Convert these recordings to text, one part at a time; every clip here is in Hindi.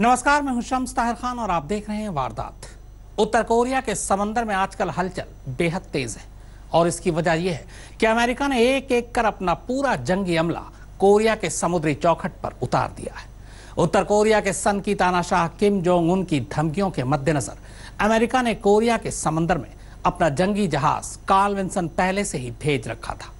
नमस्कार, मैं हूं शम्स ताहिर खान और आप देख रहे हैं वारदात। उत्तर कोरिया के समंदर में आजकल हलचल बेहद तेज है और इसकी वजह यह है कि अमेरिका ने एक एक कर अपना पूरा जंगी अमला कोरिया के समुद्री चौखट पर उतार दिया है। उत्तर कोरिया के सन की तानाशाह किम जोंग उन की धमकियों के मद्देनजर अमेरिका ने कोरिया के समंदर में अपना जंगी जहाज कार्ल विल्सन पहले से ही भेज रखा था।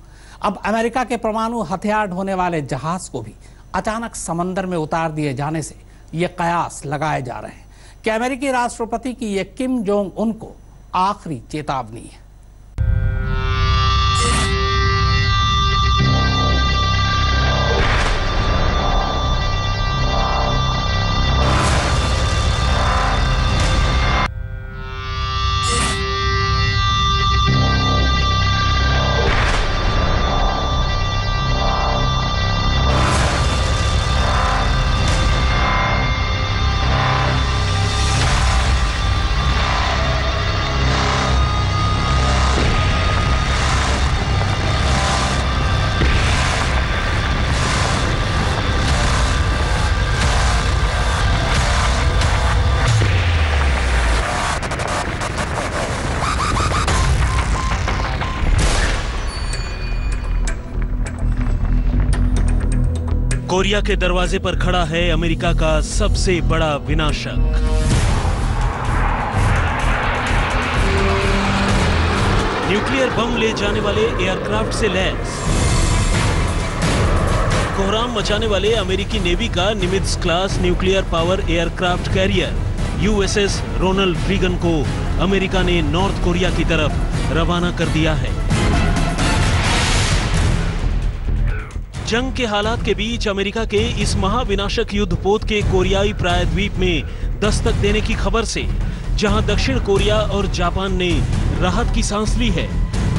अब अमेरिका के परमाणु हथियार ढोने वाले जहाज को भी अचानक समंदर में उतार दिए जाने से ये कयास लगाए जा रहे हैं कि अमेरिकी राष्ट्रपति की ये किम जोंग उन को आखिरी चेतावनी है। कोरिया के दरवाजे पर खड़ा है अमेरिका का सबसे बड़ा विनाशक। न्यूक्लियर बम ले जाने वाले एयरक्राफ्ट से लैस कोहराम मचाने वाले अमेरिकी नेवी का Nimitz class nuclear power aircraft carrier USS Ronald Reagan को अमेरिका ने नॉर्थ कोरिया की तरफ रवाना कर दिया है। जंग के हालात के बीच अमेरिका के इस महाविनाशक युद्धपोत के कोरियाई प्रायद्वीप में दस्तक देने की खबर से जहां दक्षिण कोरिया और जापान ने राहत की सांस ली है,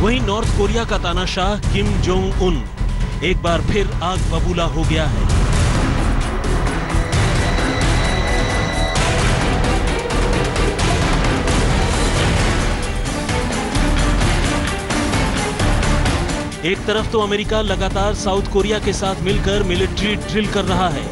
वहीं नॉर्थ कोरिया का तानाशाह किम जोंग उन एक बार फिर आग बबूला हो गया है। एक तरफ तो अमेरिका लगातार साउथ कोरिया के साथ मिलकर मिलिट्री ड्रिल कर रहा है,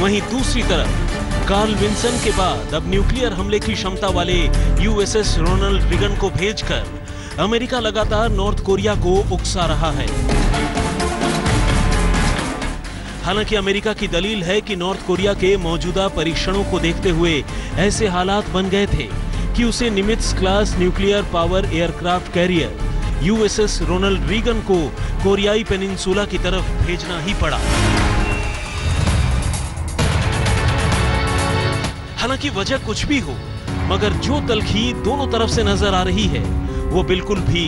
वहीं दूसरी तरफ कार्ल विल्सन के बाद अब न्यूक्लियर हमले की क्षमता वाले यूएसएस रोनाल्ड रीगन को भेजकर अमेरिका लगातार नॉर्थ कोरिया को उकसा रहा है। हालांकि अमेरिका की दलील है कि नॉर्थ कोरिया के मौजूदा परीक्षणों को देखते हुए ऐसे हालात बन गए थे कि उसे Nimitz class nuclear power aircraft carrier USS Ronald Reagan को कोरियाई पेनिनसुला की तरफ भेजना ही पड़ा। हालांकि वजह कुछ भी हो, मगर जो तलखी दोनों तरफ से नजर आ रही है वो बिल्कुल भी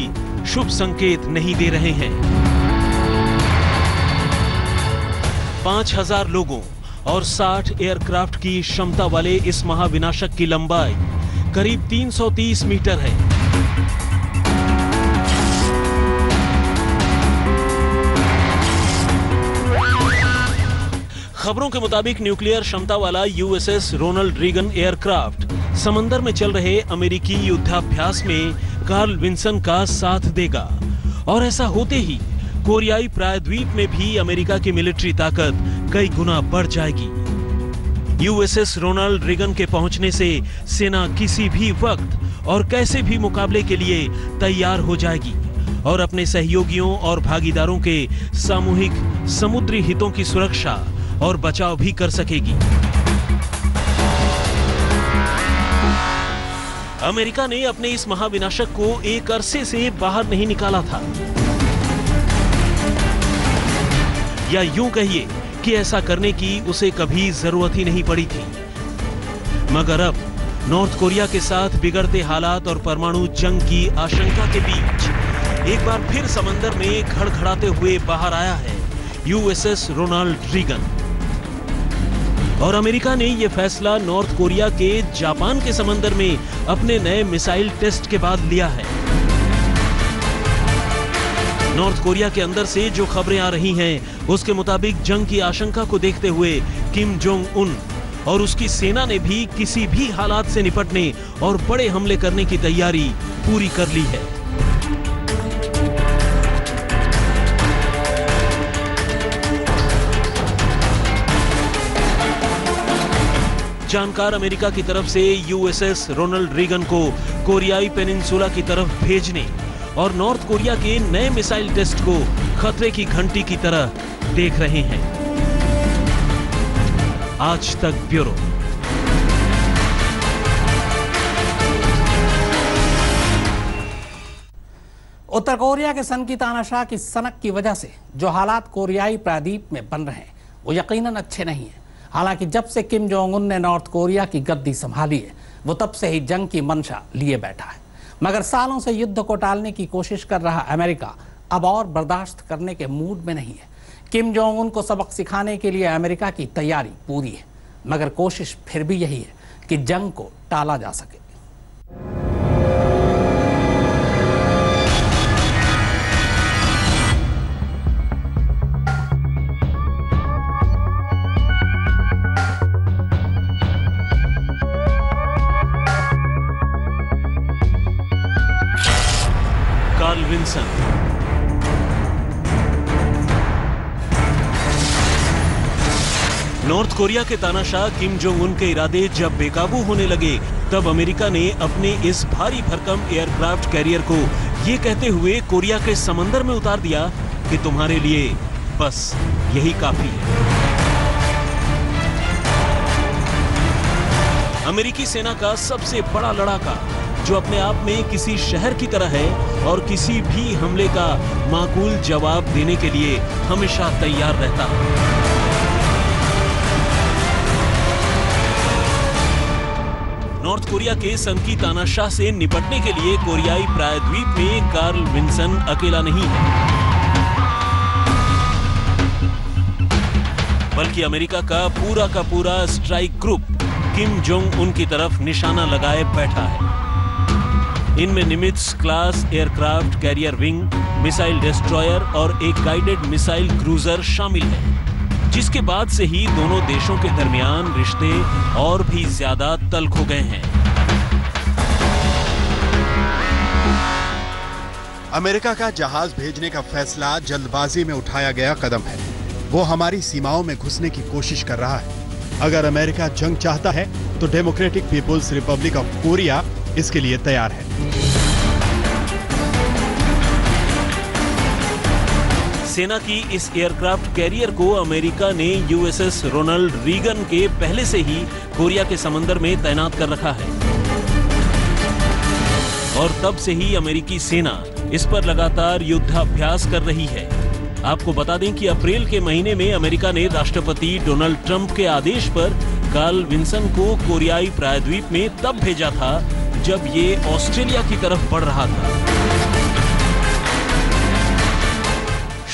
शुभ संकेत नहीं दे रहे हैं। 5000 लोगों और 60 एयरक्राफ्ट की क्षमता वाले इस महाविनाशक की लंबाई करीब 330 मीटर है। खबरों के मुताबिक न्यूक्लियर क्षमता वाला यूएसएस रोनाल्ड रीगन एयरक्राफ्ट समंदर में चल रहे अमेरिकी युद्धाभ्यास में कार्ल विल्सन का साथ देगा और ऐसा होते ही कोरियाई प्रायद्वीप में भी अमेरिका की मिलिट्री ताकत कई गुना बढ़ जाएगी। यूएसएस रोनाल्ड रीगन के पहुंचने से सेना किसी भी वक्त और कैसे भी मुकाबले के लिए तैयार हो जाएगी और अपने सहयोगियों और भागीदारों के सामूहिक समुद्री हितों की सुरक्षा और बचाव भी कर सकेगी। अमेरिका ने अपने इस महाविनाशक को एक अरसे से बाहर नहीं निकाला था, या यूं कहिए कि ऐसा करने की उसे कभी जरूरत ही नहीं पड़ी थी। मगर अब नॉर्थ कोरिया के साथ बिगड़ते हालात और परमाणु जंग की आशंका के बीच एक बार फिर समंदर में घड़घड़ाते हुए बाहर आया है यूएसएस रोनाल्ड रीगन। और अमेरिका ने यह फैसला नॉर्थ कोरिया के जापान के समंदर में अपने नए मिसाइल टेस्ट के बाद लिया है। नॉर्थ कोरिया के अंदर से जो खबरें आ रही हैं, उसके मुताबिक जंग की आशंका को देखते हुए किम जोंग उन और उसकी सेना ने भी किसी भी हालात से निपटने और बड़े हमले करने की तैयारी पूरी कर ली है। जानकार अमेरिका की तरफ से यूएसएस रोनाल्ड रीगन को कोरियाई पेनिनसुला की तरफ भेजने और नॉर्थ कोरिया के नए मिसाइल टेस्ट को खतरे की घंटी की तरह देख रहे हैं। आज तक ब्यूरो। उत्तर कोरिया के सन की तानाशाह की सनक की वजह से जो हालात कोरियाई प्रायद्वीप में बन रहे हैं वो यकीनन अच्छे नहीं हैं। हालांकि जब से किम जोंग उन ने नॉर्थ कोरिया की गद्दी संभाली है वो तब से ही जंग की मंशा लिए बैठा है। मगर सालों से युद्ध को टालने की कोशिश कर रहा अमेरिका अब और बर्दाश्त करने के मूड में नहीं है। किम जोंग उन को सबक सिखाने के लिए अमेरिका की तैयारी पूरी है, मगर कोशिश फिर भी यही है कि जंग को टाला जा सके। कार्ल विंसन, नॉर्थ कोरिया के तानाशाह किम जोंग उन के इरादे जब बेकाबू होने लगे तब अमेरिका ने अपने इस भारी भरकम एयरक्राफ्ट कैरियर को ये कहते हुए कोरिया के समंदर में उतार दिया कि तुम्हारे लिए बस यही काफी है। अमेरिकी सेना का सबसे बड़ा लड़ाका जो अपने आप में किसी शहर की तरह है और किसी भी हमले का माकूल जवाब देने के लिए हमेशा तैयार रहता है। नॉर्थ कोरिया के सनकी तानाशाह से निपटने के लिए कोरियाई प्रायद्वीप में कार्ल विंसन अकेला नहीं है, बल्कि अमेरिका का पूरा strike group Kim Jong Un की तरफ निशाना लगाए बैठा है। इनमें निमित्ज class aircraft carrier wing, missile destroyer और एक गाइडेड मिसाइल क्रूजर शामिल है, जिसके बाद से ही दोनों देशों के दरमियान रिश्ते और भी ज्यादा तल्ख हो गए हैं। अमेरिका का जहाज भेजने का फैसला जल्दबाजी में उठाया गया कदम है। वो हमारी सीमाओं में घुसने की कोशिश कर रहा है। अगर अमेरिका जंग चाहता है तो Democratic People's Republic of Korea इसके लिए तैयार है। सेना की इस एयरक्राफ्ट कैरियर को अमेरिका ने यूएसएस रोनाल्ड रीगन के पहले से ही कोरिया के समंदर में तैनात कर रखा है और तब से ही अमेरिकी सेना इस पर लगातार युद्धाभ्यास कर रही है। आपको बता दें कि अप्रैल के महीने में अमेरिका ने राष्ट्रपति डोनाल्ड ट्रंप के आदेश पर कार्ल विंसन को कोरियाई प्रायद्वीप में तब भेजा था जब ये ऑस्ट्रेलिया की तरफ बढ़ रहा था।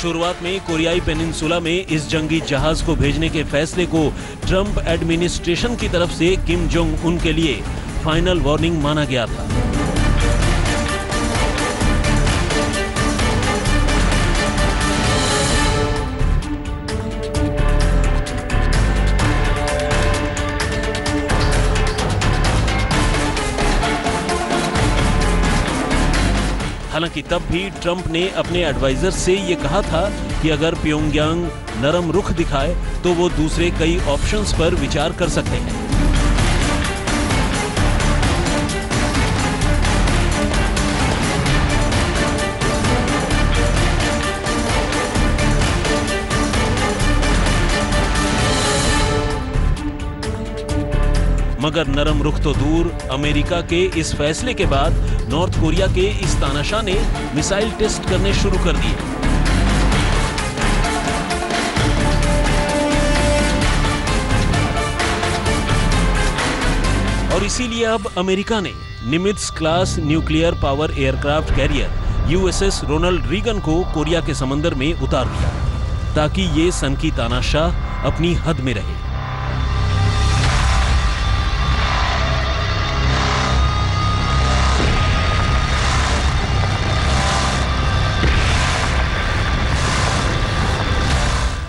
शुरुआत में कोरियाई पेनिनसुला में इस जंगी जहाज को भेजने के फैसले को ट्रंप एडमिनिस्ट्रेशन की तरफ से किम जोंग उन के लिए फाइनल वार्निंग माना गया था। हालांकि तब भी ट्रंप ने अपने एडवाइजर से यह कहा था कि अगर प्योंगयांग नरम रुख दिखाए तो वो दूसरे कई ऑप्शंस पर विचार कर सकते हैं। मगर नरम रुख तो दूर, अमेरिका के इस फैसले के बाद नॉर्थ कोरिया के इस तानाशाह ने मिसाइल टेस्ट करने शुरू कर दिए। और इसीलिए अब अमेरिका ने Nimitz class nuclear power aircraft carrier USS Ronald Reagan को कोरिया के समंदर में उतार दिया ताकि ये सनकी तानाशाह अपनी हद में रहे।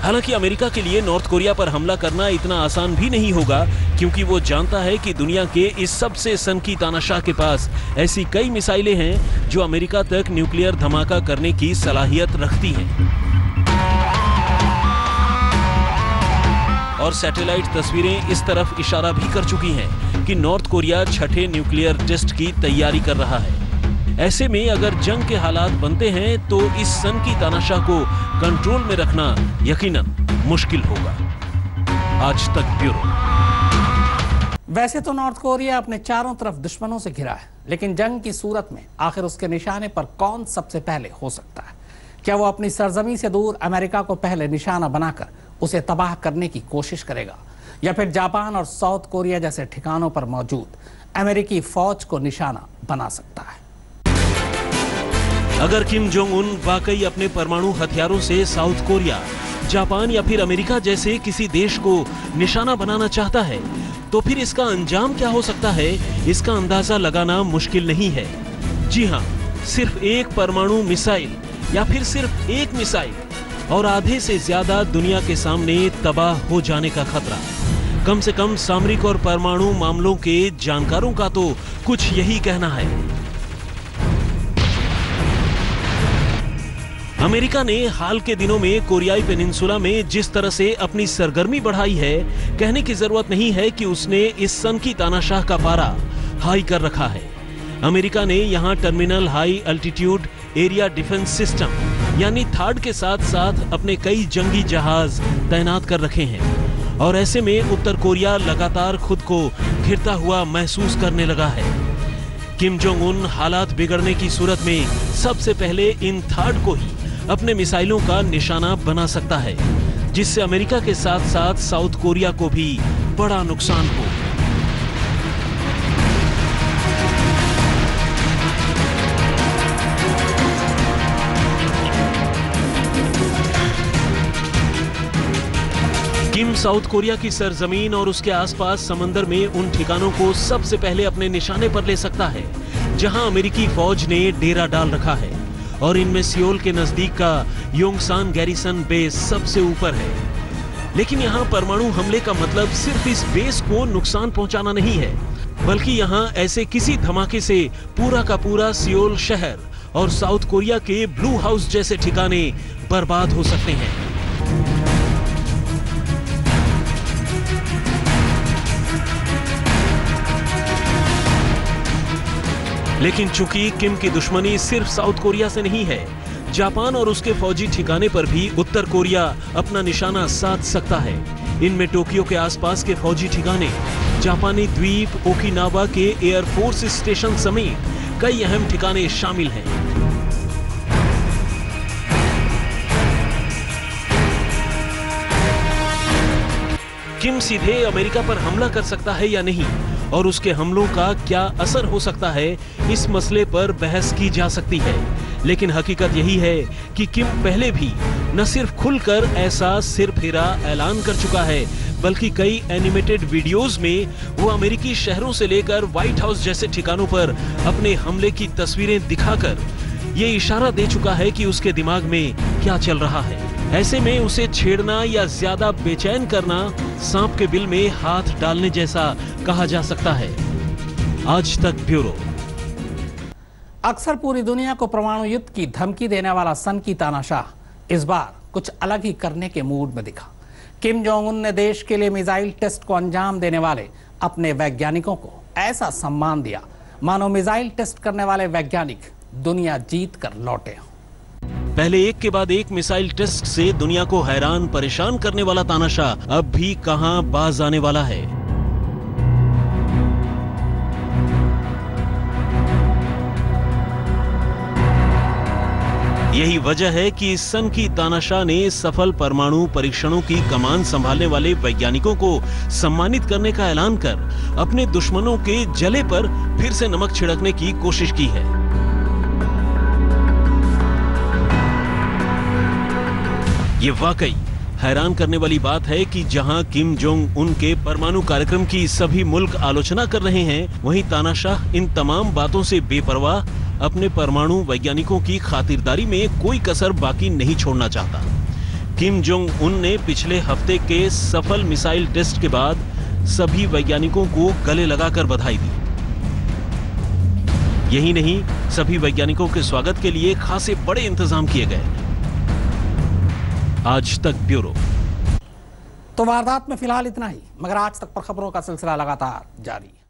हालांकि अमेरिका के लिए नॉर्थ कोरिया पर हमला करना इतना आसान भी नहीं होगा, क्योंकि वो जानता है कि दुनिया के इस सबसे सनकी तानाशाह के पास ऐसी कई मिसाइलें हैं जो अमेरिका तक न्यूक्लियर धमाका करने की सलाहियत रखती हैं। और सैटेलाइट तस्वीरें इस तरफ इशारा भी कर चुकी हैं कि नॉर्थ कोरिया छठे न्यूक्लियर टेस्ट की तैयारी कर रहा है। ऐसे में अगर जंग के हालात बनते हैं तो इस सनकी तानाशाह को कंट्रोल में रखना यकीनन मुश्किल होगा। आज तक ब्यूरो। वैसे तो नॉर्थ कोरिया अपने चारों तरफ दुश्मनों से घिरा है, लेकिन जंग की सूरत में आखिर उसके निशाने पर कौन सबसे पहले हो सकता है? क्या वो अपनी सरजमी से दूर अमेरिका को पहले निशाना बनाकर उसे तबाह करने की कोशिश करेगा, या फिर जापान और साउथ कोरिया जैसे ठिकानों पर मौजूद अमेरिकी फौज को निशाना बना सकता है? अगर किम जोंग उन वाकई अपने परमाणु हथियारों से साउथ कोरिया, जापान या फिर अमेरिका जैसे किसी देश को निशाना बनाना चाहता है तो फिर इसका अंजाम क्या हो सकता है, इसका अंदाजा लगाना मुश्किल नहीं है। जी हां, सिर्फ एक परमाणु मिसाइल या फिर सिर्फ एक मिसाइल और आधे से ज्यादा दुनिया के सामने तबाह हो जाने का खतरा। कम से कम सामरिक और परमाणु मामलों के जानकारों का तो कुछ यही कहना है। अमेरिका ने हाल के दिनों में कोरियाई पेनिनसुला में जिस तरह से अपनी सरगर्मी बढ़ाई है, कहने की जरूरत नहीं है कि उसने इस सनकी तानाशाह का पारा हाई कर रखा है। अमेरिका ने यहां terminal high altitude area defence system यानी थार्ड के साथ साथ अपने कई जंगी जहाज तैनात कर रखे हैं और ऐसे में उत्तर कोरिया लगातार खुद को घिरता हुआ महसूस करने लगा है। किम जोंग उन हालात बिगड़ने की सूरत में सबसे पहले इन थार्ड को ही अपने मिसाइलों का निशाना बना सकता है, जिससे अमेरिका के साथ साथ साउथ कोरिया को भी बड़ा नुकसान हो। किम साउथ कोरिया की सरजमीन और उसके आसपास समंदर में उन ठिकानों को सबसे पहले अपने निशाने पर ले सकता है जहां अमेरिकी फौज ने डेरा डाल रखा है, और इनमें सियोल के नजदीक का योंगसान गैरिसन बेस सबसे ऊपर है। लेकिन यहां परमाणु हमले का मतलब सिर्फ इस बेस को नुकसान पहुंचाना नहीं है, बल्कि यहां ऐसे किसी धमाके से पूरा का पूरा सियोल शहर और साउथ कोरिया के ब्लू हाउस जैसे ठिकाने बर्बाद हो सकते हैं। लेकिन चूंकि किम की दुश्मनी सिर्फ साउथ कोरिया से नहीं है, जापान और उसके फौजी ठिकाने पर भी उत्तर कोरिया अपना निशाना साध सकता है। इनमें टोक्यो के आसपास के फौजी ठिकाने, जापानी द्वीप ओकिनावा के एयरफोर्स स्टेशन समेत कई अहम ठिकाने शामिल हैं। किम सीधे अमेरिका पर हमला कर सकता है या नहीं, और उसके हमलों का क्या असर हो सकता है, इस मसले पर बहस की जा सकती है। लेकिन हकीकत यही है कि किम पहले भी न सिर्फ खुलकर ऐसा सिरफिरा ऐलान कर चुका है, बल्कि कई एनिमेटेड वीडियोस में वो अमेरिकी शहरों से लेकर व्हाइट हाउस जैसे ठिकानों पर अपने हमले की तस्वीरें दिखाकर ये इशारा दे चुका है कि उसके दिमाग में क्या चल रहा है। ऐसे में उसे छेड़ना या ज्यादा बेचैन करना सांप के बिल में हाथ डालने जैसा कहा जा सकता है। आज तक ब्यूरो। अक्सर पूरी दुनिया को परमाणु युद्ध की धमकी देने वाला सनकी तानाशाह इस बार कुछ अलग ही करने के मूड में दिखा। किम जोंग उन ने देश के लिए मिसाइल टेस्ट को अंजाम देने वाले अपने वैज्ञानिकों को ऐसा सम्मान दिया मानो मिसाइल टेस्ट करने वाले वैज्ञानिक दुनिया जीत कर लौटे हों। पहले एक के बाद एक मिसाइल टेस्ट से दुनिया को हैरान परेशान करने वाला तानाशाह अब भी कहां बाज आने वाला है। यही वजह है कि इस सनकी तानाशाह ने सफल परमाणु परीक्षणों की कमान संभालने वाले वैज्ञानिकों को सम्मानित करने का ऐलान कर अपने दुश्मनों के जले पर फिर से नमक छिड़कने की कोशिश की है। ये वाकई हैरान करने वाली बात है कि जहां किम जोंग उन के परमाणु कार्यक्रम की सभी मुल्क आलोचना कर रहे हैं, वहीं तानाशाह इन तमाम बातों से बेपरवाह अपने परमाणु वैज्ञानिकों की खातिरदारी में कोई कसर बाकी नहीं छोड़ना चाहता। किम जोंग उन ने पिछले हफ्ते के सफल मिसाइल टेस्ट के बाद सभी वैज्ञानिकों को गले लगाकर बधाई दी। यही नहीं, सभी वैज्ञानिकों के स्वागत के लिए खासे बड़े इंतजाम किए गए। आज तक ब्यूरो। तो वारदात में फिलहाल इतना ही, मगर आज तक पर खबरों का सिलसिला लगातार जारी है।